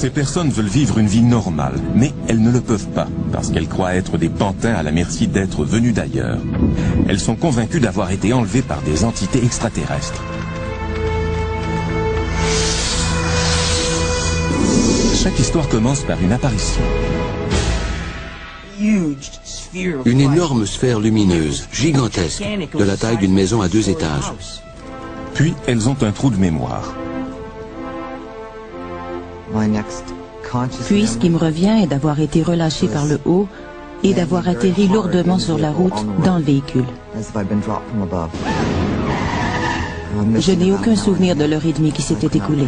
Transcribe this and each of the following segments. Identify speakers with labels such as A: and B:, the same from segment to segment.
A: Ces personnes veulent vivre une vie normale, mais elles ne le peuvent pas, parce qu'elles croient être des pantins à la merci d'êtres venus d'ailleurs. Elles sont convaincues d'avoir été enlevées par des entités extraterrestres. Chaque histoire commence par une apparition.
B: Une énorme sphère lumineuse, gigantesque, de la taille d'une maison à 2 étages.
A: Puis, elles ont un trou de mémoire.
C: Puis, ce qui me revient est d'avoir été relâché par le haut et d'avoir atterri lourdement sur la route dans le véhicule. Je n'ai aucun souvenir de l'heure et demie qui s'était écoulée.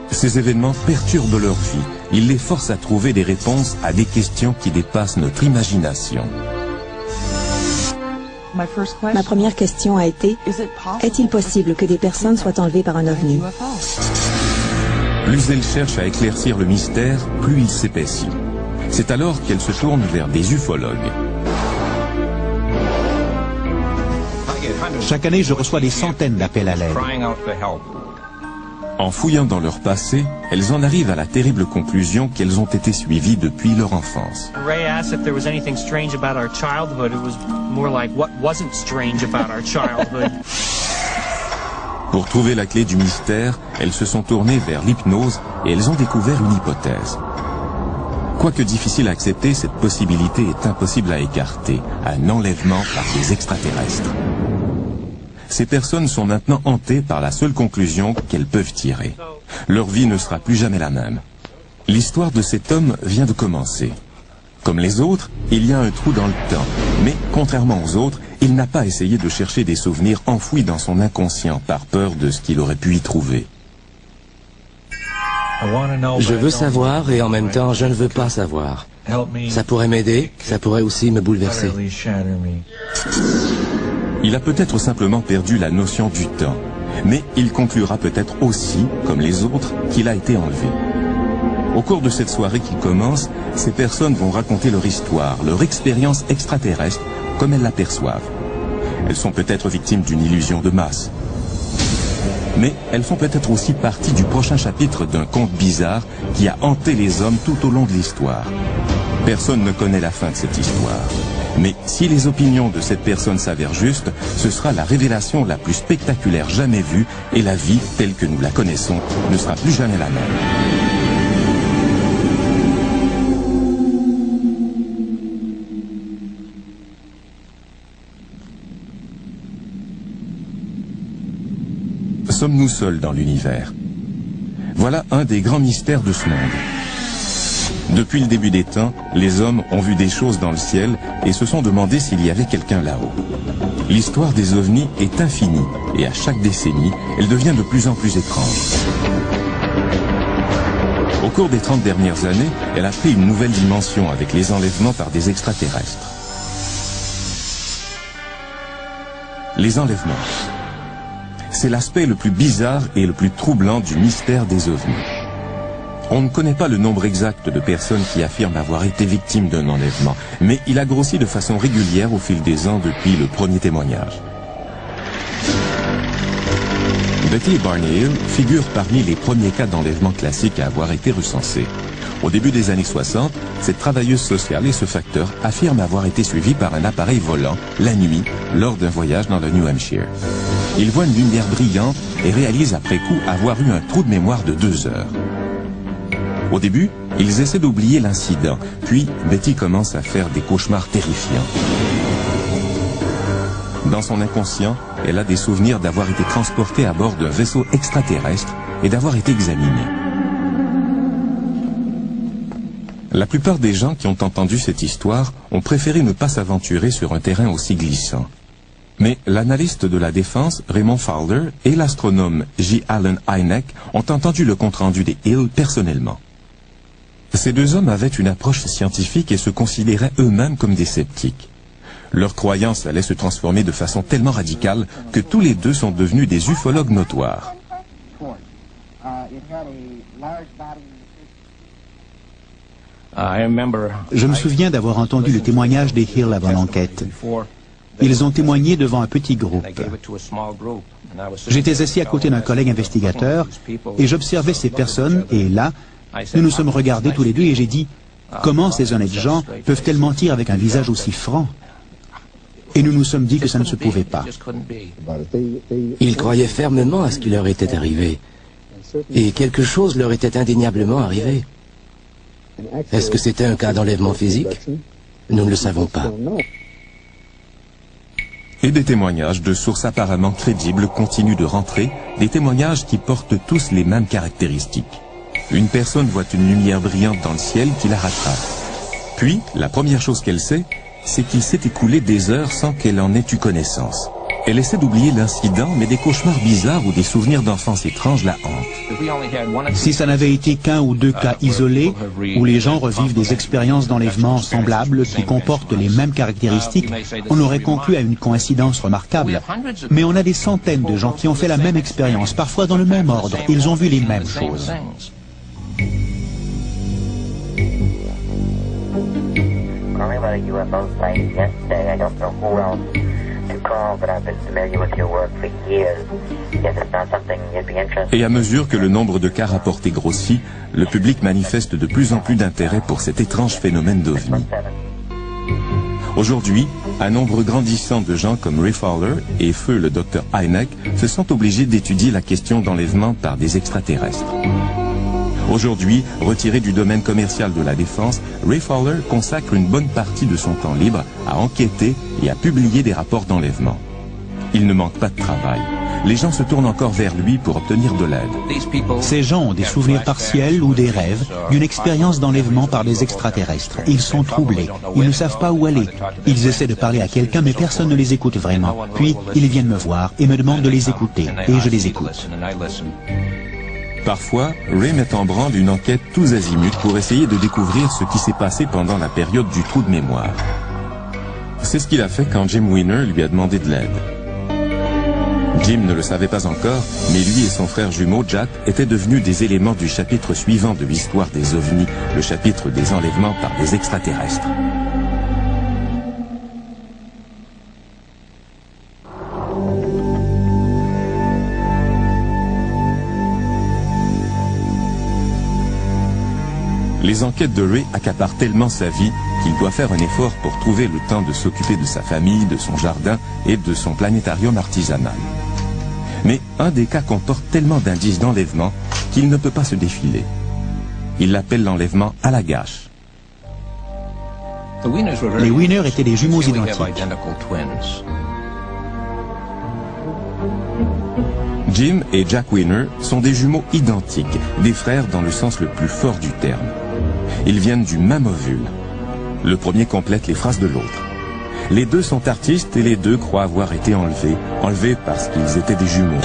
A: Ces événements perturbent leur vie. Ils les forcent à trouver des réponses à des questions qui dépassent notre imagination.
D: Ma première question a été, est-il possible que des personnes soient enlevées par un ovni?
A: Plus elle cherche à éclaircir le mystère, plus il s'épaissit. C'est alors qu'elle se tourne vers des ufologues.
E: Chaque année, je reçois des centaines d'appels à l'aide.
A: En fouillant dans leur passé, elles en arrivent à la terrible conclusion qu'elles ont été suivies depuis leur enfance.
F: Ray asked if there was anything strange about our childhood. It was more like what wasn't strange about our childhood.
A: Pour trouver la clé du mystère, elles se sont tournées vers l'hypnose et elles ont découvert une hypothèse. Quoique difficile à accepter, cette possibilité est impossible à écarter, un enlèvement par des extraterrestres. Ces personnes sont maintenant hantées par la seule conclusion qu'elles peuvent tirer. Leur vie ne sera plus jamais la même. L'histoire de cet homme vient de commencer. Comme les autres, il y a un trou dans le temps. Mais, contrairement aux autres, il n'a pas essayé de chercher des souvenirs enfouis dans son inconscient par peur de ce qu'il aurait pu y trouver.
B: Je veux savoir et en même temps, je ne veux pas savoir. Ça pourrait m'aider, ça pourrait aussi me bouleverser.
A: Il a peut-être simplement perdu la notion du temps. Mais il conclura peut-être aussi, comme les autres, qu'il a été enlevé. Au cours de cette soirée qui commence, ces personnes vont raconter leur histoire, leur expérience extraterrestre, comme elles l'aperçoivent. Elles sont peut-être victimes d'une illusion de masse. Mais elles font peut-être aussi partie du prochain chapitre d'un conte bizarre qui a hanté les hommes tout au long de l'histoire. Personne ne connaît la fin de cette histoire. Mais si les opinions de cette personne s'avèrent justes, ce sera la révélation la plus spectaculaire jamais vue et la vie, telle que nous la connaissons, ne sera plus jamais la même. Sommes-nous seuls dans l'univers? Voilà un des grands mystères de ce monde. Depuis le début des temps, les hommes ont vu des choses dans le ciel et se sont demandé s'il y avait quelqu'un là-haut. L'histoire des ovnis est infinie et à chaque décennie, elle devient de plus en plus étrange. Au cours des 30 dernières années, elle a pris une nouvelle dimension avec les enlèvements par des extraterrestres. Les enlèvements. C'est l'aspect le plus bizarre et le plus troublant du mystère des ovnis. On ne connaît pas le nombre exact de personnes qui affirment avoir été victimes d'un enlèvement, mais il a grossi de façon régulière au fil des ans depuis le premier témoignage. Betty Barney Hill figure parmi les premiers cas d'enlèvement classiques à avoir été recensés. Au début des années 60, cette travailleuse sociale et ce facteur affirment avoir été suivis par un appareil volant, la nuit, lors d'un voyage dans le New Hampshire. Il voit une lumière brillante et réalise après coup avoir eu un trou de mémoire de 2 heures. Au début, ils essaient d'oublier l'incident, puis Betty commence à faire des cauchemars terrifiants. Dans son inconscient, elle a des souvenirs d'avoir été transportée à bord d'un vaisseau extraterrestre et d'avoir été examinée. La plupart des gens qui ont entendu cette histoire ont préféré ne pas s'aventurer sur un terrain aussi glissant. Mais l'analyste de la défense, Raymond Fowler, et l'astronome J. Allen Hynek ont entendu le compte-rendu des Hill personnellement. Ces 2 hommes avaient une approche scientifique et se considéraient eux-mêmes comme des sceptiques. Leur croyance allait se transformer de façon tellement radicale que tous les deux sont devenus des ufologues notoires.
E: Je me souviens d'avoir entendu le témoignage des Hill avant l'enquête. Ils ont témoigné devant un petit groupe. J'étais assis à côté d'un collègue investigateur et j'observais ces personnes et là, Nous nous sommes regardés tous les deux et j'ai dit, comment ces honnêtes gens peuvent-elles mentir avec un visage aussi franc? Et nous nous sommes dit que ça ne se pouvait pas.
B: Ils croyaient fermement à ce qui leur était arrivé. Et quelque chose leur était indéniablement arrivé. Est-ce que c'était un cas d'enlèvement physique? Nous ne le savons pas.
A: Et des témoignages de sources apparemment crédibles continuent de rentrer, des témoignages qui portent tous les mêmes caractéristiques. Une personne voit une lumière brillante dans le ciel qui la rattrape. Puis, la première chose qu'elle sait, c'est qu'il s'est écoulé des heures sans qu'elle en ait eu connaissance. Elle essaie d'oublier l'incident, mais des cauchemars bizarres ou des souvenirs d'enfance étranges la hantent.
E: Si ça n'avait été qu'un ou deux cas isolés, où les gens revivent des expériences d'enlèvement semblables qui comportent les mêmes caractéristiques, on aurait conclu à une coïncidence remarquable. Mais on a des centaines de gens qui ont fait la même expérience, parfois dans le même ordre. Ils ont vu les mêmes choses.
A: Et à mesure que le nombre de cas rapportés grossit, le public manifeste de plus en plus d'intérêt pour cet étrange phénomène d'OVNI. Aujourd'hui, un nombre grandissant de gens comme Ray Fowler et feu le Dr Hynek se sont obligés d'étudier la question d'enlèvement par des extraterrestres. Aujourd'hui, retiré du domaine commercial de la défense, Ray Fowler consacre une bonne partie de son temps libre à enquêter et à publier des rapports d'enlèvement. Il ne manque pas de travail. Les gens se tournent encore vers lui pour obtenir de l'aide.
E: Ces gens ont des souvenirs partiels ou des rêves d'une expérience d'enlèvement par des extraterrestres. Ils sont troublés. Ils ne savent pas où aller. Ils essaient de parler à quelqu'un, mais personne ne les écoute vraiment. Puis, ils viennent me voir et me demandent de les écouter. Et je les écoute.
A: Parfois, Ray met en branle une enquête tous azimuts pour essayer de découvrir ce qui s'est passé pendant la période du trou de mémoire. C'est ce qu'il a fait quand Jim Weiner lui a demandé de l'aide. Jim ne le savait pas encore, mais lui et son frère jumeau Jack étaient devenus des éléments du chapitre suivant de l'histoire des OVNI, le chapitre des enlèvements par des extraterrestres. Les enquêtes de Ray accaparent tellement sa vie qu'il doit faire un effort pour trouver le temps de s'occuper de sa famille, de son jardin et de son planétarium artisanal. Mais un des cas comporte tellement d'indices d'enlèvement qu'il ne peut pas se défiler. Il l'appelle l'enlèvement à la gâche.
E: Les Weiner étaient des jumeaux identiques.
A: Jim et Jack Weiner sont des jumeaux identiques, des frères dans le sens le plus fort du terme. Ils viennent du même ovule. Le premier complète les phrases de l'autre. Les deux sont artistes et les deux croient avoir été enlevés parce qu'ils étaient des jumeaux.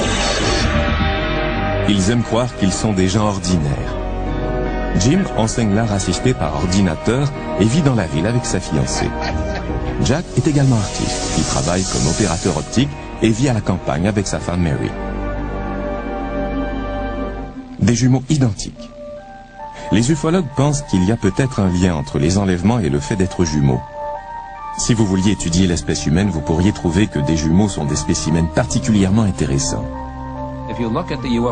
A: Ils aiment croire qu'ils sont des gens ordinaires. Jim enseigne l'art assisté par ordinateur et vit dans la ville avec sa fiancée. Jack est également artiste. Il travaille comme opérateur optique et vit à la campagne avec sa femme Mary. Des jumeaux identiques. Les ufologues pensent qu'il y a peut-être un lien entre les enlèvements et le fait d'être jumeaux. Si vous vouliez étudier l'espèce humaine, vous pourriez trouver que des jumeaux sont des spécimens particulièrement intéressants.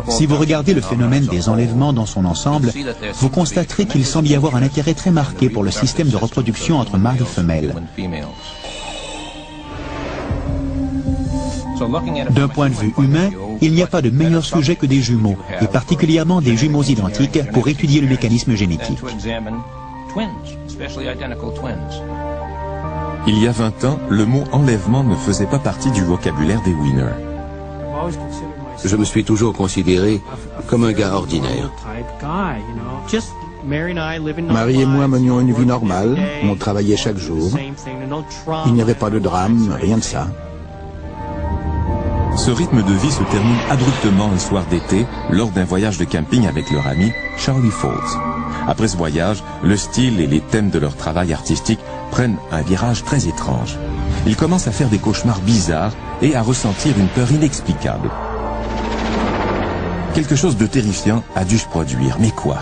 E: Si vous regardez le phénomène des enlèvements dans son ensemble, vous constaterez qu'il semble y avoir un intérêt très marqué pour le système de reproduction entre mâles et femelles. D'un point de vue humain, il n'y a pas de meilleur sujet que des jumeaux, et particulièrement des jumeaux identiques, pour étudier le mécanisme génétique.
A: Il y a 20 ans, le mot enlèvement ne faisait pas partie du vocabulaire des Weiner.
B: Je me suis toujours considéré comme un gars ordinaire.
G: Marie et moi menions une vie normale, on travaillait chaque jour. Il n'y avait pas de drame, rien de ça.
A: Ce rythme de vie se termine abruptement un soir d'été lors d'un voyage de camping avec leur ami Charlie Falls. Après ce voyage, le style et les thèmes de leur travail artistique prennent un virage très étrange. Ils commencent à faire des cauchemars bizarres et à ressentir une peur inexplicable. Quelque chose de terrifiant a dû se produire, mais quoi?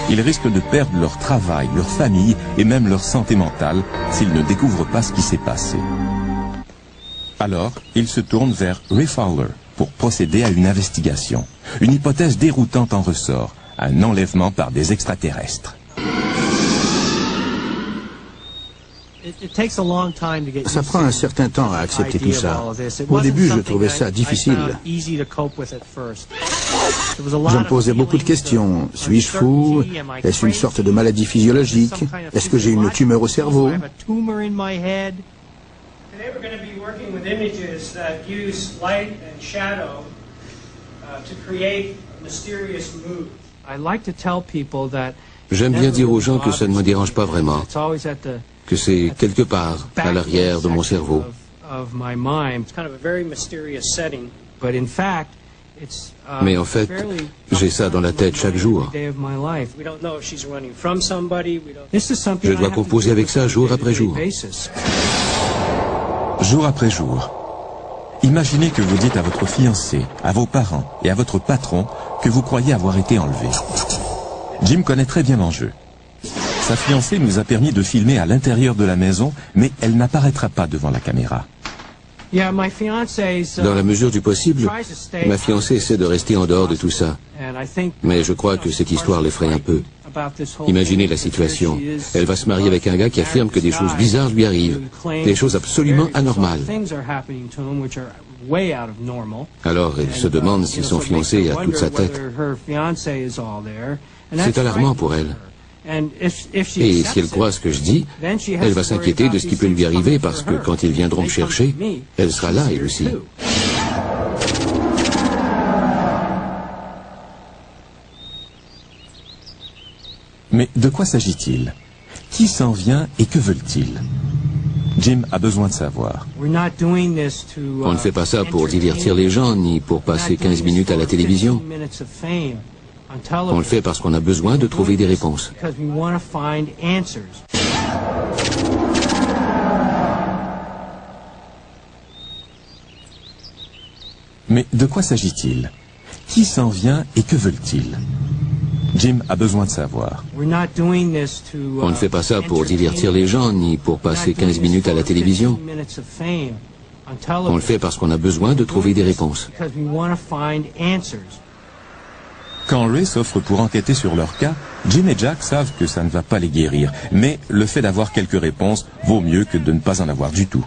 A: Ils risquent de perdre leur travail, leur famille et même leur santé mentale s'ils ne découvrent pas ce qui s'est passé. Alors, ils se tournent vers Ray Fowler pour procéder à une investigation. Une hypothèse déroutante en ressort. un enlèvement par des extraterrestres.
G: Ça prend un certain temps à accepter tout ça. Au début, je trouvais ça difficile. Je me posais beaucoup de questions. Suis-je fou? Est-ce une sorte de maladie physiologique? Est-ce que j'ai une tumeur au cerveau?
H: J'aime bien dire aux gens que ça ne me dérange pas vraiment, que c'est quelque part à l'arrière de mon cerveau. Mais en fait, j'ai ça dans la tête chaque jour. Je dois composer avec ça jour après jour.
A: Jour après jour. Imaginez que vous dites à votre fiancé, à vos parents et à votre patron que vous croyez avoir été enlevé. Jim connaît très bien l'enjeu. Sa fiancée nous a permis de filmer à l'intérieur de la maison, mais elle n'apparaîtra pas devant la caméra.
H: Dans la mesure du possible, ma fiancée essaie de rester en dehors de tout ça. Mais je crois que cette histoire l'effraie un peu. Imaginez la situation. Elle va se marier avec un gars qui affirme que des choses bizarres lui arrivent, des choses absolument anormales. Alors elle se demande si son fiancé a toute sa tête. C'est alarmant pour elle. Et si elle croit ce que je dis, elle va s'inquiéter de ce qui peut lui arriver parce que quand ils viendront me chercher, elle sera là elle aussi.
A: Mais de quoi s'agit-il? Qui s'en vient et que veulent-ils? Jim a besoin de savoir.
H: On ne fait pas ça pour divertir les gens, ni pour passer 15 minutes à la télévision. On le fait parce qu'on a besoin de trouver des réponses.
A: Mais de quoi s'agit-il? Qui s'en vient et que veulent-ils? Jim a besoin de savoir.
H: On ne fait pas ça pour divertir les gens, ni pour passer 15 minutes à la télévision. On le fait parce qu'on a besoin de trouver des réponses.
A: Quand Ray s'offre pour enquêter sur leur cas, Jim et Jack savent que ça ne va pas les guérir. Mais le fait d'avoir quelques réponses vaut mieux que de ne pas en avoir du tout.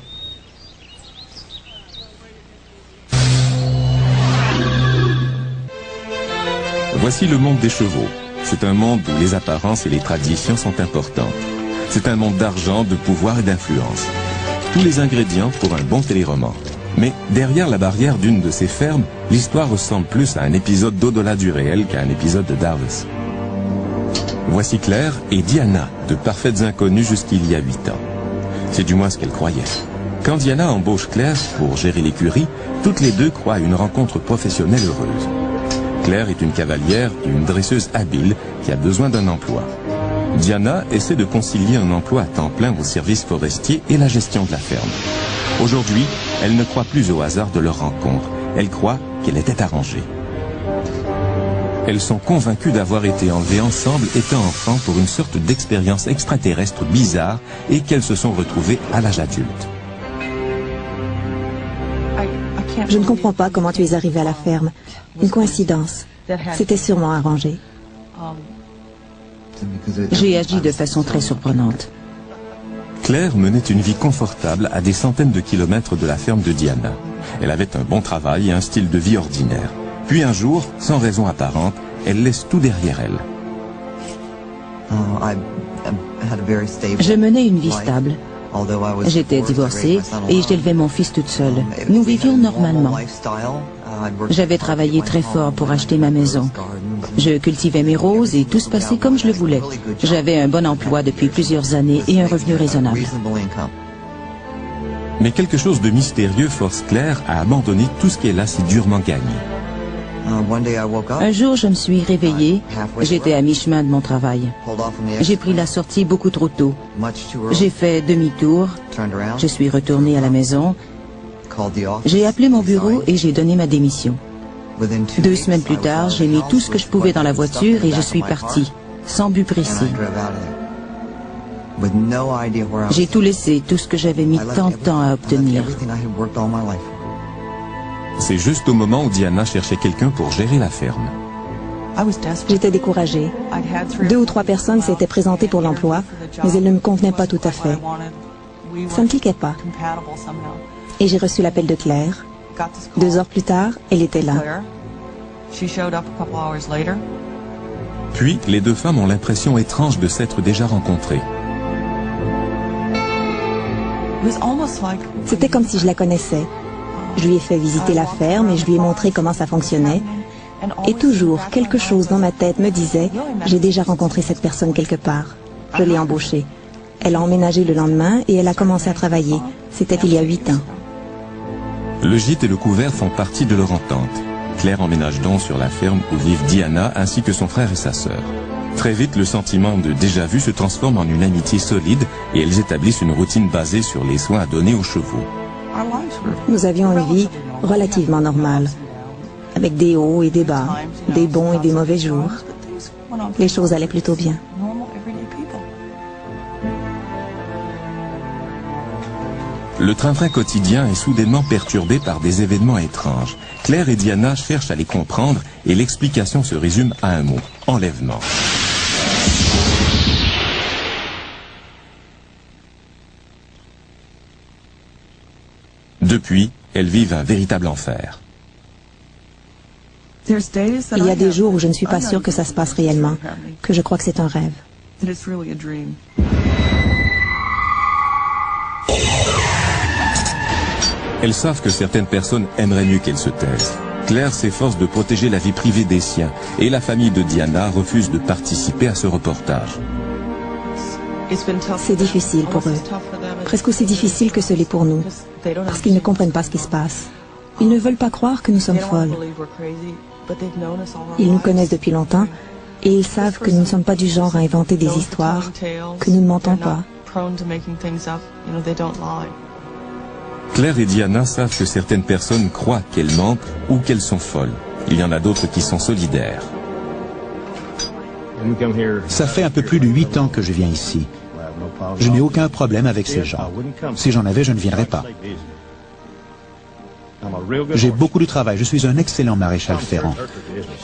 A: Voici le monde des chevaux. C'est un monde où les apparences et les traditions sont importantes. C'est un monde d'argent, de pouvoir et d'influence. Tous les ingrédients pour un bon téléroman. Mais derrière la barrière d'une de ces fermes, l'histoire ressemble plus à un épisode d'au-delà du réel qu'à un épisode de Dallas. Voici Claire et Diana, de parfaites inconnues jusqu'il y a 8 ans. C'est du moins ce qu'elles croyaient. Quand Diana embauche Claire pour gérer l'écurie, toutes les deux croient à une rencontre professionnelle heureuse. Claire est une cavalière et une dresseuse habile qui a besoin d'un emploi. Diana essaie de concilier un emploi à temps plein au service forestier et la gestion de la ferme. Aujourd'hui, elle ne croit plus au hasard de leur rencontre. Elle croit qu'elle était arrangée. Elles sont convaincues d'avoir été enlevées ensemble étant enfants pour une sorte d'expérience extraterrestre bizarre et qu'elles se sont retrouvées à l'âge adulte.
D: Je ne comprends pas comment tu es arrivé à la ferme. Une coïncidence. C'était sûrement arrangé.
C: J'ai agi de façon très surprenante.
A: Claire menait une vie confortable à des centaines de kilomètres de la ferme de Diana. Elle avait un bon travail et un style de vie ordinaire. Puis un jour, sans raison apparente, elle laisse tout derrière elle.
C: Je menais une vie stable. J'étais divorcée et j'élevais mon fils toute seule. Nous vivions normalement. J'avais travaillé très fort pour acheter ma maison. Je cultivais mes roses et tout se passait comme je le voulais. J'avais un bon emploi depuis plusieurs années et un revenu raisonnable.
A: Mais quelque chose de mystérieux force Claire à abandonner tout ce qu'elle a si durement gagné.
C: Un jour, je me suis réveillée. J'étais à mi-chemin de mon travail. J'ai pris la sortie beaucoup trop tôt. J'ai fait demi-tour. Je suis retournée à la maison. J'ai appelé mon bureau et j'ai donné ma démission. 2 semaines plus tard, j'ai mis tout ce que je pouvais dans la voiture et je suis partie, sans but précis. J'ai tout laissé, tout ce que j'avais mis tant de temps à obtenir.
A: C'est juste au moment où Diana cherchait quelqu'un pour gérer la ferme.
D: J'étais découragée. 2 ou 3 personnes s'étaient présentées pour l'emploi, mais elles ne me convenaient pas tout à fait. Ça ne cliquait pas. Et j'ai reçu l'appel de Claire. 2 heures plus tard, elle était là.
A: Puis, les deux femmes ont l'impression étrange de s'être déjà rencontrées.
D: C'était comme si je la connaissais. Je lui ai fait visiter la ferme et je lui ai montré comment ça fonctionnait. Et toujours, quelque chose dans ma tête me disait « J'ai déjà rencontré cette personne quelque part. » Je l'ai embauchée. Elle a emménagé le lendemain et elle a commencé à travailler. C'était il y a 8 ans.
A: Le gîte et le couvert font partie de leur entente. Claire emménage donc sur la ferme où vivent Diana ainsi que son frère et sa sœur. Très vite, le sentiment de déjà-vu se transforme en une amitié solide et elles établissent une routine basée sur les soins à donner aux chevaux.
D: Nous avions une vie relativement normale, avec des hauts et des bas, des bons et des mauvais jours. Les choses allaient plutôt bien.
A: Le train-train quotidien est soudainement perturbé par des événements étranges. Claire et Diana cherchent à les comprendre et l'explication se résume à un mot, enlèvement. Depuis, elles vivent un véritable enfer.
D: Il y a des jours où je ne suis pas sûre que ça se passe réellement, que je crois que c'est un rêve.
A: Elles savent que certaines personnes aimeraient mieux qu'elles se taisent. Claire s'efforce de protéger la vie privée des siens et la famille de Diana refuse de participer à ce reportage.
D: C'est difficile pour eux, presque aussi difficile que ce l'est pour nous, parce qu'ils ne comprennent pas ce qui se passe. Ils ne veulent pas croire que nous sommes folles. Ils nous connaissent depuis longtemps et ils savent que nous ne sommes pas du genre à inventer des histoires, que nous ne mentons pas.
A: Claire et Diana savent que certaines personnes croient qu'elles mentent ou qu'elles sont folles. Il y en a d'autres qui sont solidaires.
E: Ça fait un peu plus de 8 ans que je viens ici. Je n'ai aucun problème avec ces gens. Si j'en avais, je ne viendrais pas. J'ai beaucoup de travail. Je suis un excellent maréchal ferrant.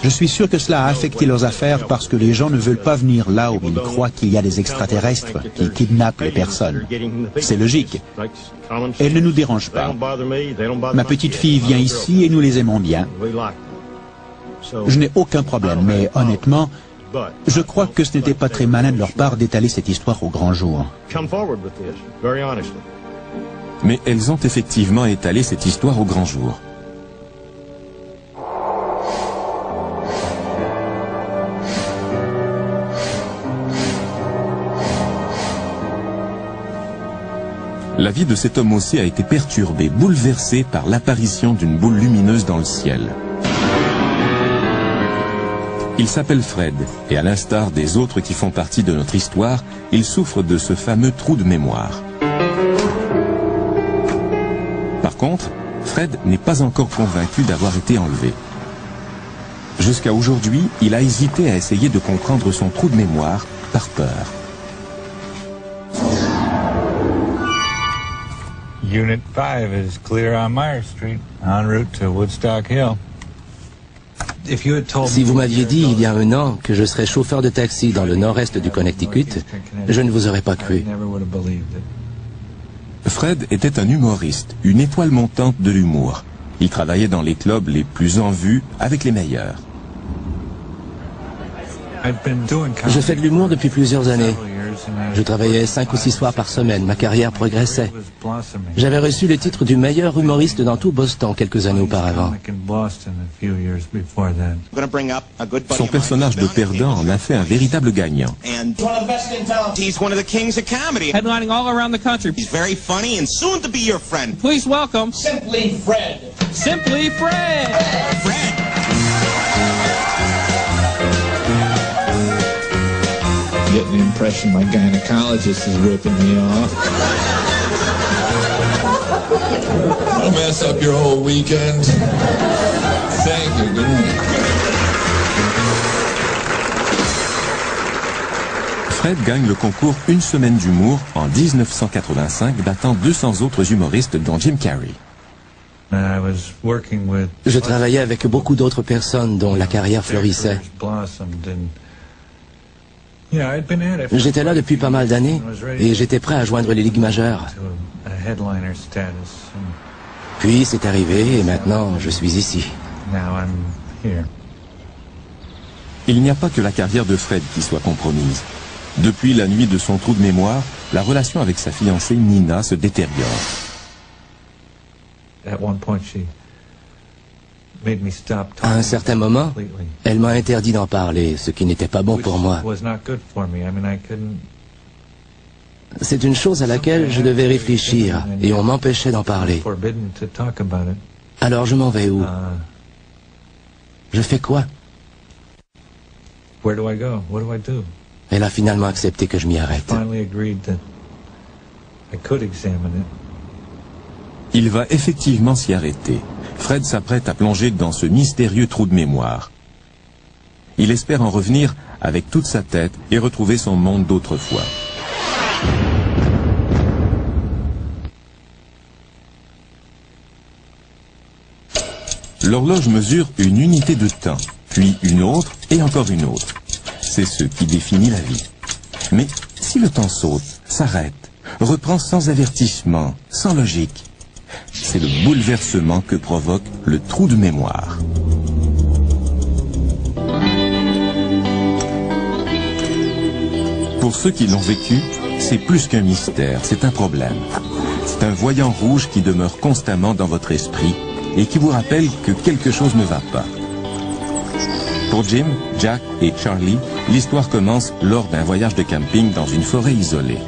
E: Je suis sûr que cela a affecté leurs affaires parce que les gens ne veulent pas venir là où ils croient qu'il y a des extraterrestres qui kidnappent les personnes. C'est logique. Elles ne nous dérangent pas. Ma petite fille vient ici et nous les aimons bien. Je n'ai aucun problème, mais honnêtement, je crois que ce n'était pas très malin de leur part d'étaler cette histoire au grand jour.
A: Mais elles ont effectivement étalé cette histoire au grand jour. La vie de cet homme haussé a été perturbée, bouleversée par l'apparition d'une boule lumineuse dans le ciel. Il s'appelle Fred, et à l'instar des autres qui font partie de notre histoire, il souffre de ce fameux trou de mémoire. Par contre, Fred n'est pas encore convaincu d'avoir été enlevé. Jusqu'à aujourd'hui, il a hésité à essayer de comprendre son trou de mémoire par peur.
I: Unit 5 is clear on Myers Street, en route to Woodstock Hill.
B: Si vous m'aviez dit il y a 1 an que je serais chauffeur de taxi dans le nord-est du Connecticut, je ne vous aurais pas cru.
A: Fred était un humoriste, une étoile montante de l'humour. Il travaillait dans les clubs les plus en vue avec les meilleurs.
B: Je fais de l'humour depuis plusieurs années. Je travaillais 5 ou 6 soirs par semaine. Ma carrière progressait. J'avais reçu le titre du meilleur humoriste dans tout Boston quelques années auparavant.
A: Son personnage de perdant en a fait un véritable gagnant.
F: Headlining all around the country.
J: He's very funny and soon to be your friend.
F: Please welcome
J: Simply Fred.
F: Simply Fred.
J: Fred.
I: Getting the impression my gynecologist is ripping me off. I'll mess up your whole weekend. Thank you. Good night.
A: Fred gagne le concours Une semaine d'humour en 1985, battant 200 autres humoristes dont Jim Carrey.
B: Je travaillais avec beaucoup d'autres personnes dont la carrière fleurissait. J'étais là depuis pas mal d'années et j'étais prêt à joindre les ligues majeures. Puis c'est arrivé et maintenant je suis ici.
A: Il n'y a pas que la carrière de Fred qui soit compromise. Depuis la nuit de son trou de mémoire, la relation avec sa fiancée Nina se détériore.
B: À un certain moment, elle m'a interdit d'en parler, ce qui n'était pas bon pour moi. C'est une chose à laquelle je devais réfléchir et on m'empêchait d'en parler. Alors je m'en vais où? Je fais quoi? Elle a finalement accepté que je m'y arrête.
A: Il va effectivement s'y arrêter. Fred s'apprête à plonger dans ce mystérieux trou de mémoire. Il espère en revenir avec toute sa tête et retrouver son monde d'autrefois. L'horloge mesure une unité de temps, puis une autre et encore une autre. C'est ce qui définit la vie. Mais si le temps saute, s'arrête, reprend sans avertissement, sans logique, c'est le bouleversement que provoque le trou de mémoire. Pour ceux qui l'ont vécu, c'est plus qu'un mystère, c'est un problème. C'est un voyant rouge qui demeure constamment dans votre esprit et qui vous rappelle que quelque chose ne va pas. Pour Jim, Jack et Charlie, l'histoire commence lors d'un voyage de camping dans une forêt isolée.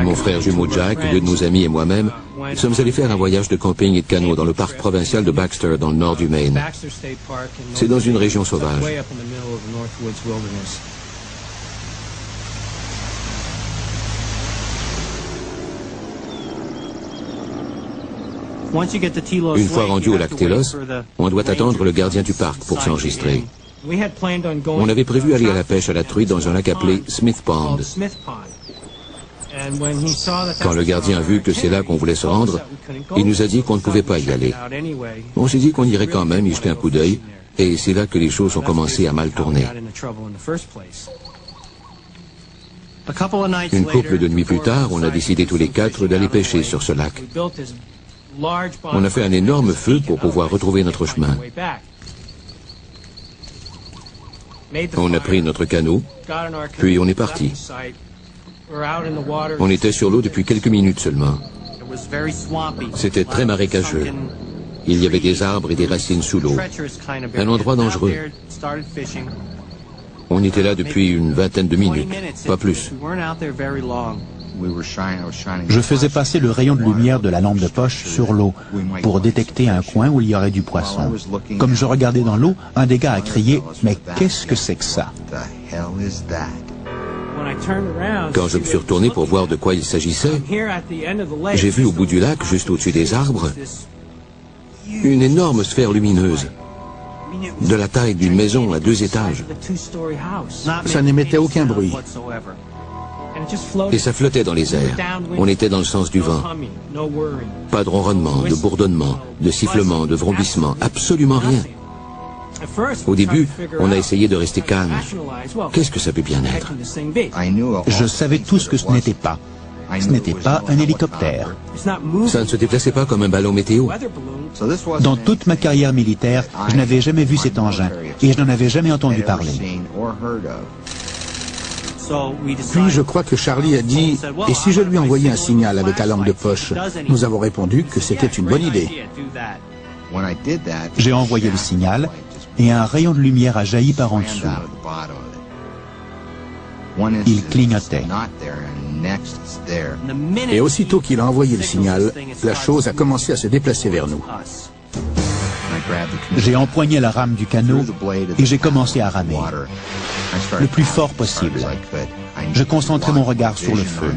H: Mon frère jumeau Jack, deux de nos amis et moi-même, sommes allés faire un voyage de camping et de canot dans le parc provincial de Baxter, dans le nord du Maine. C'est dans une région sauvage. Une fois rendu au lac Telos, on doit attendre le gardien du parc pour s'enregistrer. On avait prévu aller à la pêche à la truite dans un lac appelé Smith Pond. Quand le gardien a vu que c'est là qu'on voulait se rendre, il nous a dit qu'on ne pouvait pas y aller. On s'est dit qu'on irait quand même y jeter un coup d'œil, et c'est là que les choses ont commencé à mal tourner. Une couple de nuits plus tard, on a décidé tous les quatre d'aller pêcher sur ce lac. On a fait un énorme feu pour pouvoir retrouver notre chemin. On a pris notre canot, puis on est parti. On était sur l'eau depuis quelques minutes seulement. C'était très marécageux. Il y avait des arbres et des racines sous l'eau. Un endroit dangereux. On était là depuis une vingtaine de minutes, pas plus.
E: Je faisais passer le rayon de lumière de la lampe de poche sur l'eau pour détecter un coin où il y aurait du poisson. Comme je regardais dans l'eau, un des gars a crié « Mais qu'est-ce que c'est que ça ?»
H: Quand je me suis retourné pour voir de quoi il s'agissait, j'ai vu au bout du lac, juste au-dessus des arbres, une énorme sphère lumineuse, de la taille d'une maison à 2 étages.
G: Ça n'émettait aucun bruit.
H: Et ça flottait dans les airs. On était dans le sens du vent. Pas de ronronnement, de bourdonnement, de sifflement, de vrombissement, absolument rien. Au début, on a essayé de rester calme. Qu'est-ce que ça peut bien être?
E: Je savais tout ce que ce n'était pas. Ce n'était pas un hélicoptère.
H: Ça ne se déplaçait pas comme un ballon météo.
E: Dans toute ma carrière militaire, je n'avais jamais vu cet engin et je n'en avais jamais entendu parler.
G: Puis je crois que Charlie a dit « Et si je lui envoyais un signal avec la lampe de poche ?» Nous avons répondu que c'était une bonne idée.
E: J'ai envoyé le signal et un rayon de lumière a jailli par en dessous. Il clignotait.
G: Et aussitôt qu'il a envoyé le signal, la chose a commencé à se déplacer vers nous.
E: J'ai empoigné la rame du canot et j'ai commencé à ramer, le plus fort possible. Je concentrais mon regard sur le feu.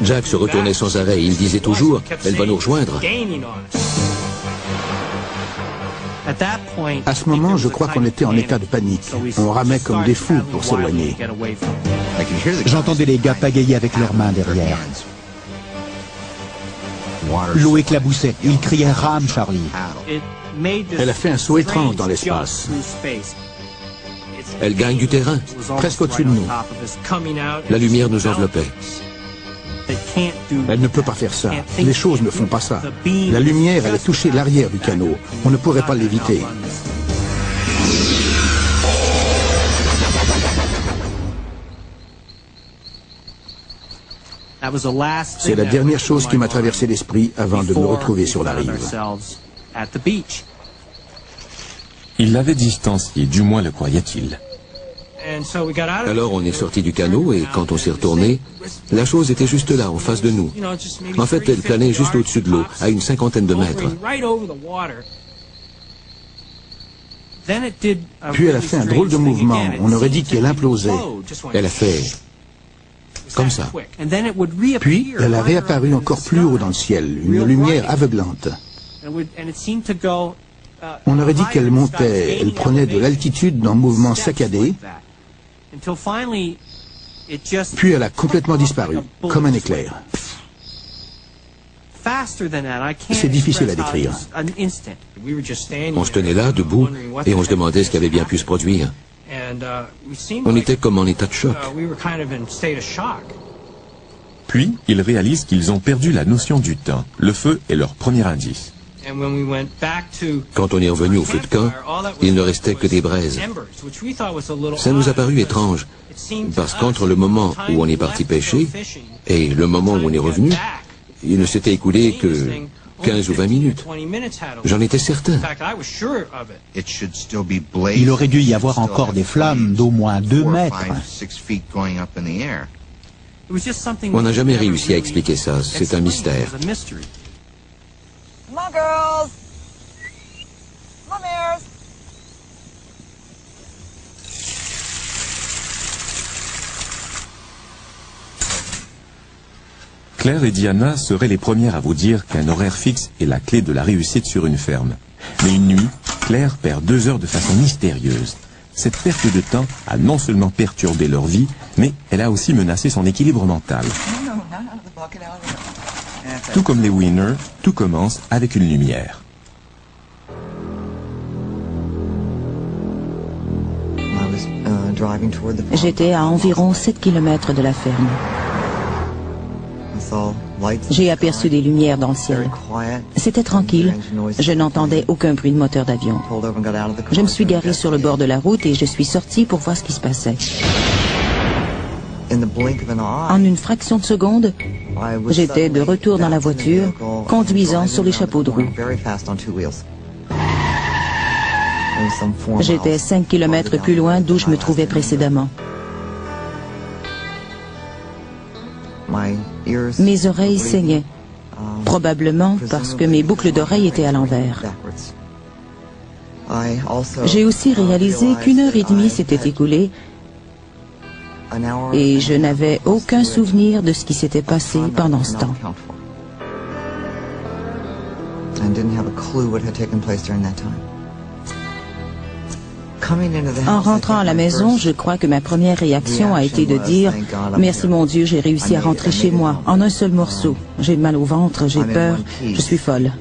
H: Jack se retournait sans arrêt et il disait toujours « Elle va nous rejoindre ».
G: À ce moment, je crois qu'on était en état de panique. On ramait comme des fous pour s'éloigner.
E: J'entendais les gars pagayer avec leurs mains derrière. L'eau éclaboussait. Ils criaient « Rame, Charlie !»
G: Elle a fait un saut étrange dans l'espace.
H: Elle gagne du terrain.
G: Presque au-dessus de nous.
H: La lumière nous enveloppait.
G: Elle ne peut pas faire ça. Les choses ne font pas ça. La lumière allait toucher l'arrière du canot. On ne pourrait pas l'éviter. C'est la dernière chose qui m'a traversé l'esprit avant de me retrouver sur la rive.
A: Il l'avait distancié, du moins le croyait-il.
H: Alors on est sorti du canot et quand on s'est retourné, la chose était juste là, en face de nous. En fait, elle planait juste au-dessus de l'eau, à une 50aine de mètres.
G: Puis elle a fait un drôle de mouvement. On aurait dit qu'elle implosait.
H: Elle a fait comme ça.
G: Puis elle a réapparu encore plus haut dans le ciel, une lumière aveuglante. On aurait dit qu'elle montait, elle prenait de l'altitude d'un mouvement saccadé, puis elle a complètement disparu, comme un éclair. C'est difficile à décrire.
H: On se tenait là, debout, et on se demandait ce qui avait bien pu se produire. On était comme en état de choc.
A: Puis, ils réalisent qu'ils ont perdu la notion du temps. Le feu est leur premier indice.
H: Quand on est revenu au feu de camp, il ne restait que des braises. Ça nous a paru étrange, parce qu'entre le moment où on est parti pêcher et le moment où on est revenu, il ne s'était écoulé que 15 ou 20 minutes. J'en étais certain.
E: Il aurait dû y avoir encore des flammes d'au moins 2 mètres.
H: On n'a jamais réussi à expliquer ça, c'est un mystère.
K: Come on, girls. Come on, Mares.
A: Claire et Diana seraient les premières à vous dire qu'un horaire fixe est la clé de la réussite sur une ferme. Mais une nuit, Claire perd 2 heures de façon mystérieuse. Cette perte de temps a non seulement perturbé leur vie, mais elle a aussi menacé son équilibre mental. Tout comme les Winners, tout commence avec une lumière.
C: J'étais à environ 7 km de la ferme. J'ai aperçu des lumières dans le ciel. C'était tranquille. Je n'entendais aucun bruit de moteur d'avion. Je me suis garé sur le bord de la route et je suis sorti pour voir ce qui se passait. En une fraction de seconde, j'étais de retour dans la voiture, conduisant sur les chapeaux de roue. J'étais 5 km plus loin d'où je me trouvais précédemment. Mes oreilles saignaient, probablement parce que mes boucles d'oreilles étaient à l'envers. J'ai aussi réalisé qu'1 heure et demie s'était écoulée et je n'avais aucun souvenir de ce qui s'était passé pendant ce temps. En rentrant à la maison, je crois que ma première réaction a été de dire « Merci mon Dieu, j'ai réussi à rentrer chez moi, en un seul morceau. J'ai mal au ventre, j'ai peur, je suis folle. »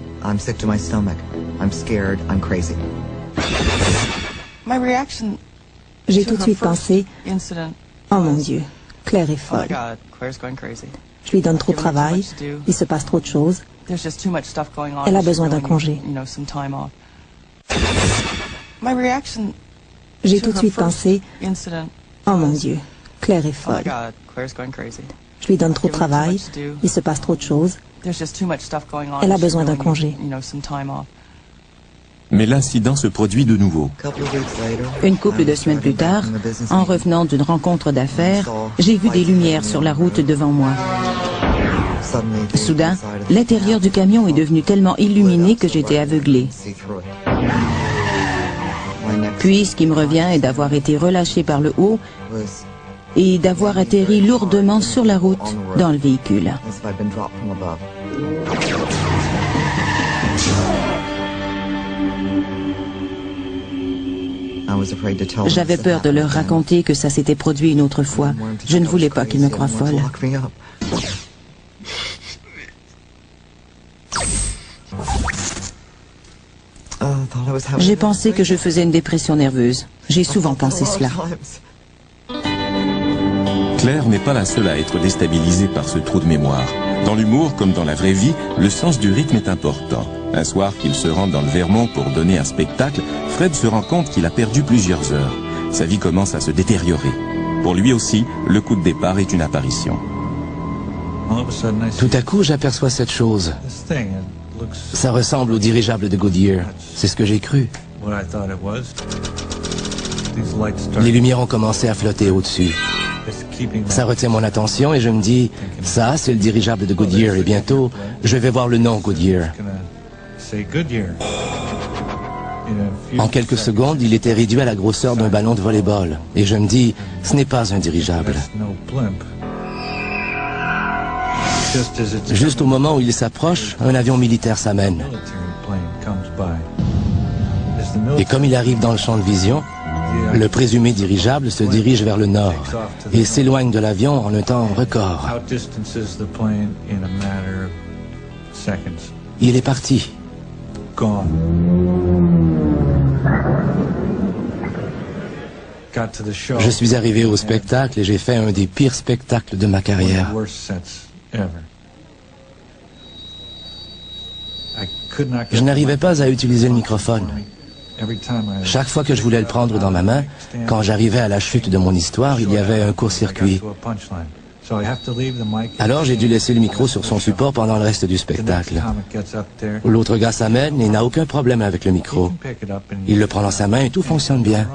D: J'ai tout de suite pensé « Oh mon Dieu, Claire est folle. Je lui donne trop de travail, il se passe trop de choses. Elle a besoin d'un congé. » J'ai tout de suite pensé « Oh mon Dieu, Claire est folle. Je lui donne trop de travail, il se passe trop de choses. Elle a besoin d'un congé. »
A: Mais l'incident se produit de nouveau.
C: Une couple de semaines plus tard, en revenant d'une rencontre d'affaires, j'ai vu des lumières sur la route devant moi. Soudain, l'intérieur du camion est devenu tellement illuminé que j'étais aveuglé. Puis, ce qui me revient est d'avoir été relâché par le haut et d'avoir atterri lourdement sur la route dans le véhicule. J'avais peur de leur raconter que ça s'était produit une autre fois. Je ne voulais pas qu'ils me croient folle. J'ai pensé que je faisais une dépression nerveuse. J'ai souvent pensé cela.
A: Claire n'est pas la seule à être déstabilisée par ce trou de mémoire. Dans l'humour, comme dans la vraie vie, le sens du rythme est important. Un soir qu'il se rend dans le Vermont pour donner un spectacle, Fred se rend compte qu'il a perdu plusieurs heures. Sa vie commence à se détériorer. Pour lui aussi, le coup de départ est une apparition.
B: Tout à coup, j'aperçois cette chose. Ça ressemble au dirigeable de Goodyear. C'est ce que j'ai cru. Les lumières ont commencé à flotter au-dessus. Ça retient mon attention et je me dis, ça, c'est le dirigeable de Goodyear et bientôt, je vais voir le nom Goodyear. En quelques secondes, il était réduit à la grosseur d'un ballon de volley-ball. Et je me dis, ce n'est pas un dirigeable. Juste au moment où il s'approche, un avion militaire s'amène. Et comme il arrive dans le champ de vision, le présumé dirigeable se dirige vers le nord et s'éloigne de l'avion en un temps record. Il est parti. Je suis arrivé au spectacle et j'ai fait un des pires spectacles de ma carrière. Je n'arrivais pas à utiliser le microphone. Chaque fois que je voulais le prendre dans ma main, quand j'arrivais à la chute de mon histoire, il y avait un court-circuit. Alors j'ai dû laisser le micro sur son support pendant le reste du spectacle. L'autre gars s'amène et n'a aucun problème avec le micro. Il le prend dans sa main et tout fonctionne bien.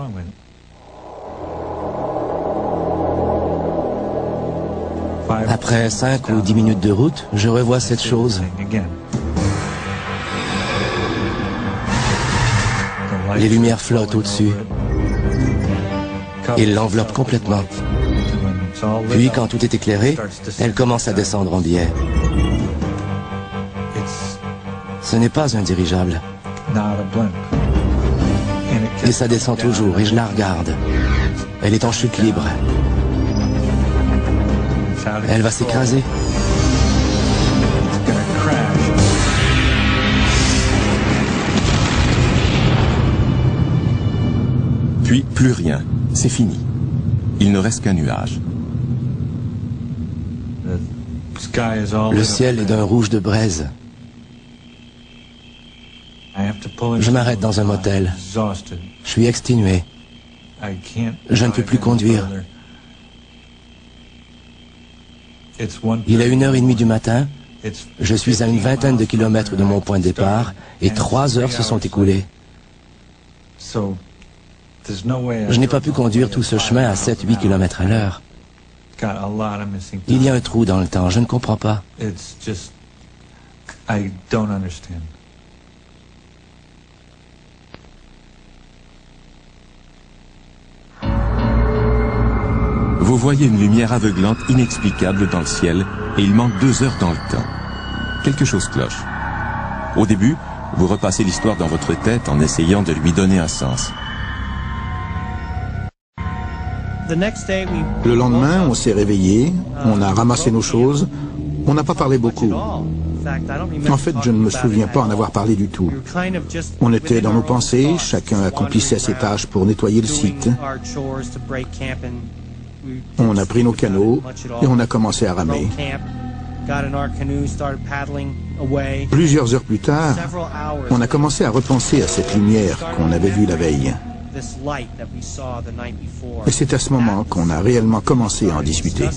B: Après 5 ou 10 minutes de route, je revois cette chose. Les lumières flottent au-dessus. Ils l'enveloppent complètement. Puis, quand tout est éclairé, elle commence à descendre en biais. Ce n'est pas un dirigeable. Et ça descend toujours, et je la regarde. Elle est en chute libre. Elle va s'écraser.
A: Puis, plus rien. C'est fini. Il ne reste qu'un nuage.
B: Le ciel est d'un rouge de braise. Je m'arrête dans un motel. Je suis exténué. Je ne peux plus conduire. Il est 1h30 du matin. Je suis à une vingtaine de kilomètres de mon point de départ et 3 heures se sont écoulées. Je n'ai pas pu conduire tout ce chemin à 7-8 km à l'heure. Il y a un trou dans le temps, je ne comprends pas.
A: Vous voyez une lumière aveuglante inexplicable dans le ciel et il manque 2 heures dans le temps. Quelque chose cloche. Au début, vous repassez l'histoire dans votre tête en essayant de lui donner un sens.
G: Le lendemain, on s'est réveillé, on a ramassé nos choses, on n'a pas parlé beaucoup. En fait, je ne me souviens pas en avoir parlé du tout. On était dans nos pensées, chacun accomplissait ses tâches pour nettoyer le site. On a pris nos canots et on a commencé à ramer. Plusieurs heures plus tard, on a commencé à repenser à cette lumière qu'on avait vue la veille. Et c'est à ce moment qu'on a réellement commencé à en discuter.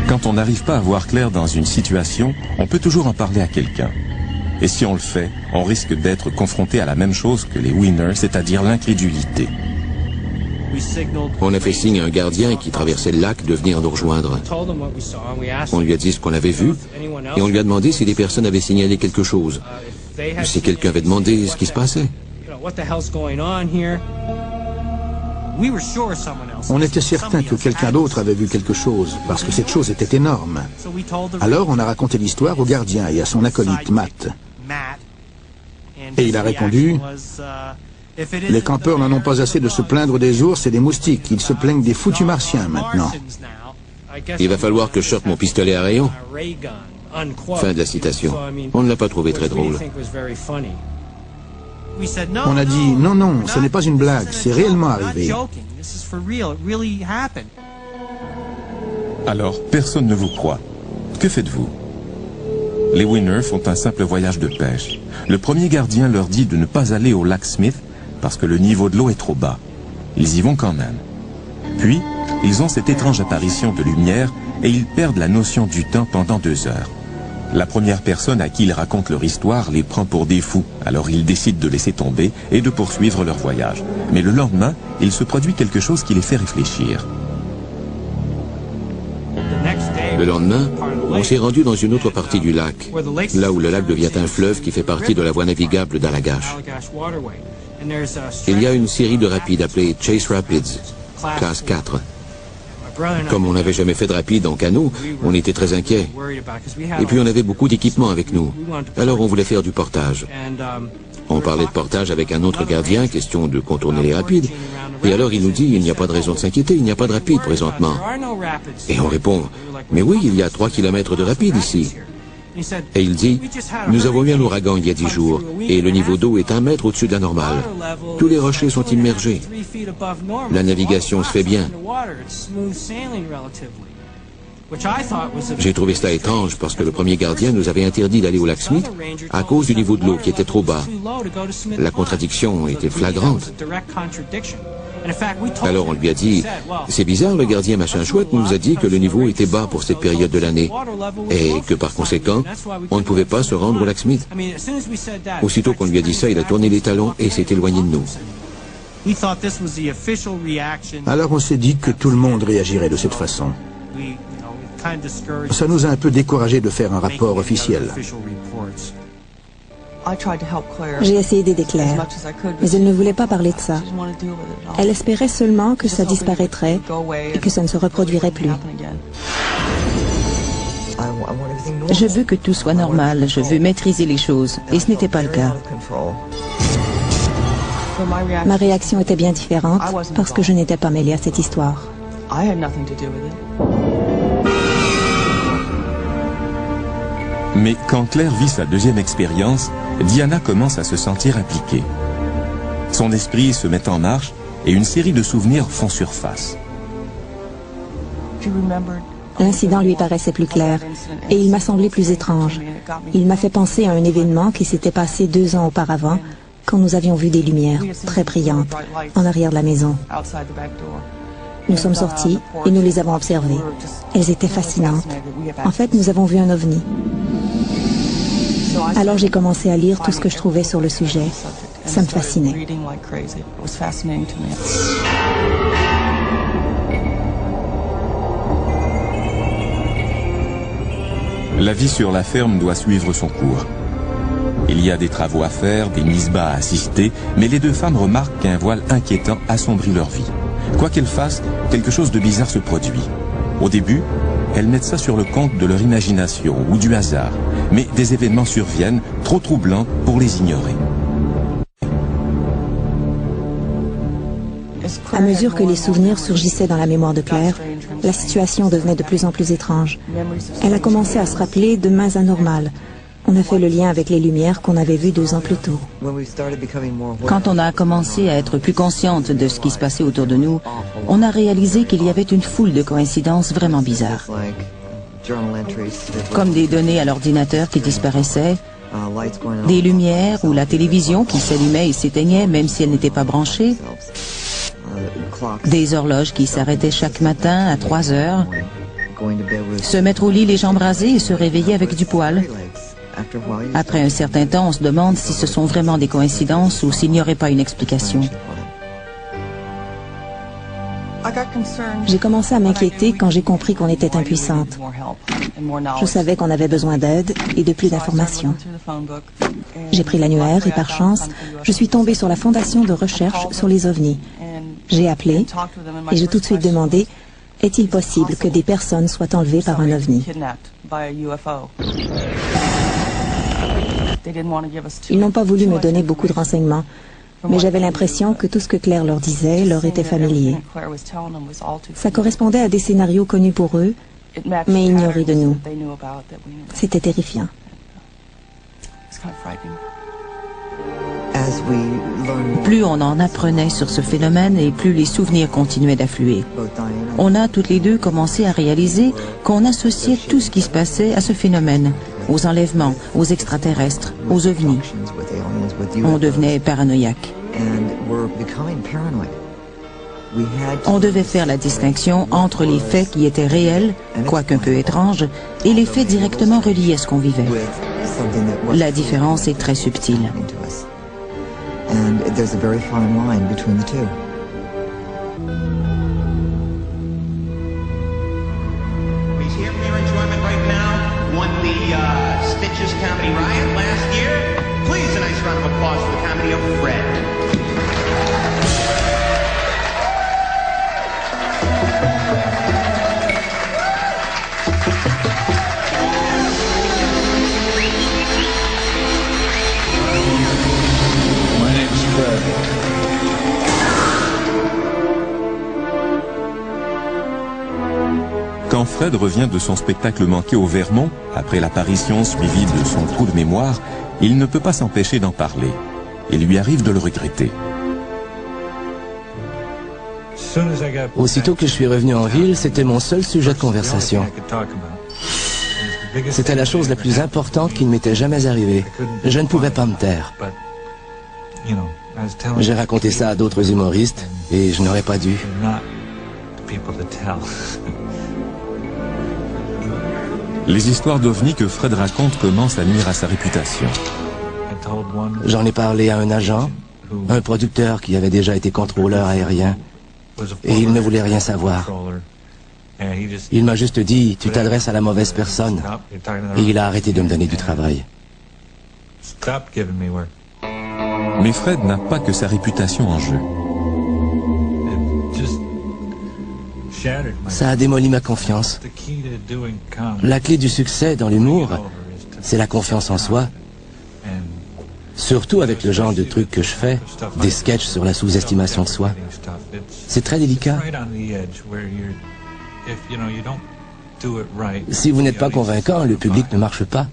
A: Quand on n'arrive pas à voir clair dans une situation, on peut toujours en parler à quelqu'un. Et si on le fait, on risque d'être confronté à la même chose que les winners, c'est-à-dire l'incrédulité.
H: On a fait signe à un gardien qui traversait le lac de venir nous rejoindre. On lui a dit ce qu'on avait vu et on lui a demandé si les personnes avaient signalé quelque chose. Si quelqu'un avait demandé ce qui se passait.
G: On était certain que quelqu'un d'autre avait vu quelque chose, parce que cette chose était énorme. Alors on a raconté l'histoire au gardien et à son acolyte, Matt. Et il a répondu, les campeurs n'en ont pas assez de se plaindre des ours et des moustiques. Ils se plaignent des foutus martiens maintenant.
H: Il va falloir que je sorte mon pistolet à rayon. Fin de la citation. On ne l'a pas trouvé très drôle.
G: On a dit, non, non, ce n'est pas une blague, c'est réellement arrivé.
A: Alors, personne ne vous croit. Que faites-vous? Les Winner font un simple voyage de pêche. Le premier gardien leur dit de ne pas aller au lac Smith parce que le niveau de l'eau est trop bas. Ils y vont quand même. Puis, ils ont cette étrange apparition de lumière et ils perdent la notion du temps pendant 2 heures. La première personne à qui ils racontent leur histoire les prend pour des fous, alors ils décident de laisser tomber et de poursuivre leur voyage. Mais le lendemain, il se produit quelque chose qui les fait réfléchir.
H: Le lendemain, on s'est rendu dans une autre partie du lac, là où le lac devient un fleuve qui fait partie de la voie navigable d'Allagash. Il y a une série de rapides appelés Chase Rapids, classe 4. Comme on n'avait jamais fait de rapide en canot, on était très inquiets. Et puis on avait beaucoup d'équipement avec nous. Alors on voulait faire du portage. On parlait de portage avec un autre gardien, question de contourner les rapides. Et alors il nous dit, il n'y a pas de raison de s'inquiéter, il n'y a pas de rapide présentement. Et on répond, mais oui, il y a 3 kilomètres de rapide ici. Et il dit, nous avons eu un ouragan il y a 10 jours, et le niveau d'eau est 1 mètre au-dessus de la normale. Tous les rochers sont immergés. La navigation se fait bien. J'ai trouvé cela étrange parce que le premier gardien nous avait interdit d'aller au lac Smith à cause du niveau de l'eau qui était trop bas. La contradiction était flagrante. Alors on lui a dit, c'est bizarre, le gardien machin chouette nous a dit que le niveau était bas pour cette période de l'année et que par conséquent, on ne pouvait pas se rendre au lac Smith. Aussitôt qu'on lui a dit ça, il a tourné les talons et s'est éloigné de nous.
G: Alors on s'est dit que tout le monde réagirait de cette façon. Ça nous a un peu découragés de faire un rapport officiel.
D: J'ai essayé d'aider Claire, mais elle ne voulait pas parler de ça. Elle espérait seulement que ça disparaîtrait et que ça ne se reproduirait plus.
C: Je veux que tout soit normal, je veux maîtriser les choses, et ce n'était pas le cas.
D: Ma réaction était bien différente parce que je n'étais pas mêlée à cette histoire.
A: Mais quand Claire vit sa deuxième expérience, Diana commence à se sentir impliquée. Son esprit se met en marche et une série de souvenirs font surface.
D: L'incident lui paraissait plus clair et il m'a semblé plus étrange. Il m'a fait penser à un événement qui s'était passé 2 ans auparavant quand nous avions vu des lumières très brillantes en arrière de la maison. Nous sommes sortis et nous les avons observées. Elles étaient fascinantes. En fait, nous avons vu un ovni. Alors j'ai commencé à lire tout ce que je trouvais sur le sujet. Ça me fascinait.
A: La vie sur la ferme doit suivre son cours. Il y a des travaux à faire, des mises bas à assister, mais les 2 femmes remarquent qu'un voile inquiétant assombrit leur vie. Quoi qu'elles fassent, quelque chose de bizarre se produit. Au début, elles mettent ça sur le compte de leur imagination ou du hasard, mais des événements surviennent, trop troublants pour les ignorer.
D: À mesure que les souvenirs surgissaient dans la mémoire de Claire, la situation devenait de plus en plus étrange. Elle a commencé à se rappeler de mains anormales. On a fait le lien avec les lumières qu'on avait vues 2 ans plus tôt.
C: Quand on a commencé à être plus consciente de ce qui se passait autour de nous, on a réalisé qu'il y avait une foule de coïncidences vraiment bizarres. Comme des données à l'ordinateur qui disparaissaient, des lumières ou la télévision qui s'allumait et s'éteignait même si elle n'était pas branchée, des horloges qui s'arrêtaient chaque matin à 3 heures, se mettre au lit les jambes rasées et se réveiller avec du poil. Après un certain temps, on se demande si ce sont vraiment des coïncidences ou s'il n'y aurait pas une explication.
D: J'ai commencé à m'inquiéter quand j'ai compris qu'on était impuissante. Je savais qu'on avait besoin d'aide et de plus d'informations. J'ai pris l'annuaire et par chance, je suis tombée sur la fondation de recherche sur les ovnis. J'ai appelé et j'ai tout de suite demandé, est-il possible que des personnes soient enlevées par un ovni? Ils n'ont pas voulu me donner beaucoup de renseignements, mais j'avais l'impression que tout ce que Claire leur disait leur était familier. Ça correspondait à des scénarios connus pour eux, mais ignorés de nous. C'était terrifiant.
C: Plus on en apprenait sur ce phénomène et plus les souvenirs continuaient d'affluer. On a toutes les deux commencé à réaliser qu'on associait tout ce qui se passait à ce phénomène, aux enlèvements, aux extraterrestres, aux ovnis. On devenait paranoïaque. On devait faire la distinction entre les faits qui étaient réels, quoiqu'un peu étranges, et les faits directement reliés à ce qu'on vivait. La différence est très subtile.
L: And there's a very fine line between the two.
J: He's here for your enjoyment right now. Won the Stitches Comedy Riot last year. Please, a nice round of applause for the comedy of Fred.
A: Quand Fred revient de son spectacle manqué au Vermont, après l'apparition suivie de son trou de mémoire, il ne peut pas s'empêcher d'en parler. Il lui arrive de le regretter.
B: Aussitôt que je suis revenu en ville, c'était mon seul sujet de conversation. C'était la chose la plus importante qui ne m'était jamais arrivée. Je ne pouvais pas me taire. J'ai raconté ça à d'autres humoristes et je n'aurais pas dû.
A: Les histoires d'ovnis que Fred raconte commencent à nuire à sa réputation.
B: J'en ai parlé à un agent, un producteur qui avait déjà été contrôleur aérien, et il ne voulait rien savoir. Il m'a juste dit, tu t'adresses à la mauvaise personne, et il a arrêté de me donner du travail.
A: Mais Fred n'a pas que sa réputation en jeu.
B: Ça a démoli ma confiance. La clé du succès dans l'humour, c'est la confiance en soi. Surtout avec le genre de trucs que je fais, des sketchs sur la sous-estimation de soi. C'est très délicat. Si vous n'êtes pas convaincant, le public ne marche pas.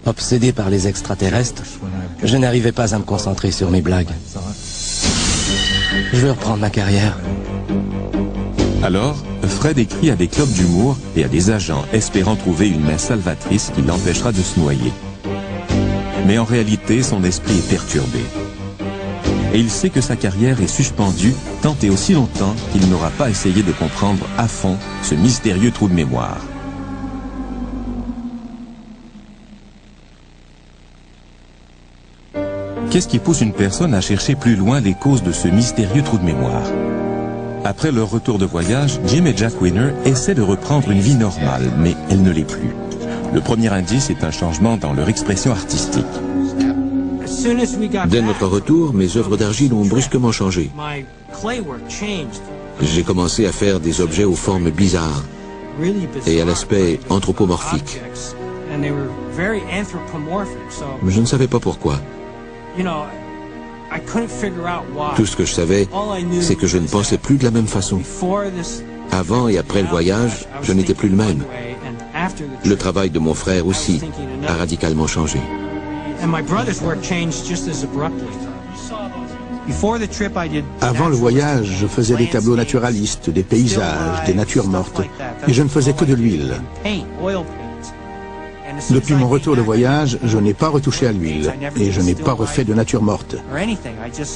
B: Obsédé par les extraterrestres, je n'arrivais pas à me concentrer sur mes blagues. Je veux reprendre ma carrière.
A: Alors, Fred écrit à des clubs d'humour et à des agents espérant trouver une main salvatrice qui l'empêchera de se noyer. Mais en réalité, son esprit est perturbé. Et il sait que sa carrière est suspendue tant et aussi longtemps qu'il n'aura pas essayé de comprendre à fond ce mystérieux trou de mémoire. Qu'est-ce qui pousse une personne à chercher plus loin les causes de ce mystérieux trou de mémoire? Après leur retour de voyage, Jim et Jack Winner essaient de reprendre une vie normale, mais elle ne l'est plus. Le premier indice est un changement dans leur expression artistique.
H: Dès notre retour, mes œuvres d'argile ont brusquement changé. J'ai commencé à faire des objets aux formes bizarres et à l'aspect anthropomorphique. Je ne savais pas pourquoi. Tout ce que je savais, c'est que je ne pensais plus de la même façon. Avant et après le voyage, je n'étais plus le même. Le travail de mon frère aussi a radicalement changé.
G: Avant le voyage, je faisais des tableaux naturalistes, des paysages, des natures mortes, et je ne faisais que de l'huile. Depuis mon retour de voyage, je n'ai pas retouché à l'huile et je n'ai pas refait de nature morte.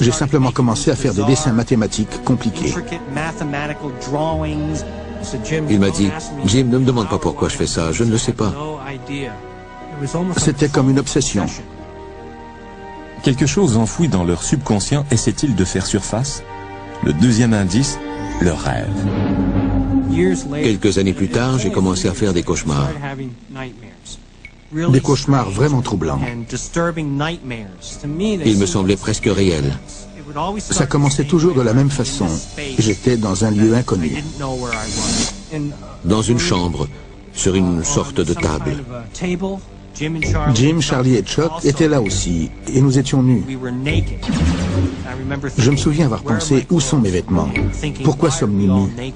G: J'ai simplement commencé à faire des dessins mathématiques compliqués.
H: Il m'a dit, Jim, ne me demande pas pourquoi je fais ça, je ne le sais pas.
G: C'était comme une obsession.
A: Quelque chose enfoui dans leur subconscient essaie-t-il de faire surface? Le deuxième indice, leur rêve.
H: Quelques années plus tard, j'ai commencé à faire des cauchemars.
G: Des cauchemars vraiment troublants.
H: Ils me semblaient presque réels.
G: Ça commençait toujours de la même façon. J'étais dans un lieu inconnu.
H: Dans une chambre, sur une sorte de table.
G: Jim, Charlie et Chuck étaient là aussi, et nous étions nus. Je me souviens avoir pensé, où sont mes vêtements? Pourquoi sommes-nous nus?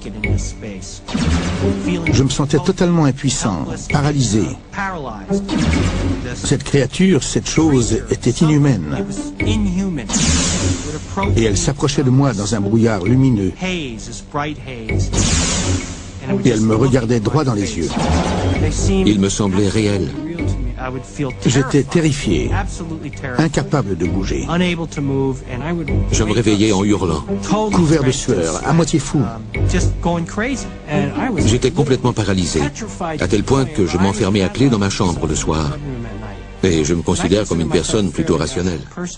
G: Je me sentais totalement impuissant, paralysé. Cette créature, cette chose, était inhumaine. Et elle s'approchait de moi dans un brouillard lumineux. Et elle me regardait droit dans les yeux.
H: Il me semblait réel.
G: J'étais terrifié, incapable de bouger.
H: Je me réveillais en hurlant.
G: Couvert de sueur, à moitié fou.
H: J'étais complètement paralysé, à tel point que je m'enfermais à clé dans ma chambre le soir. Et je me considère comme une personne plutôt rationnelle.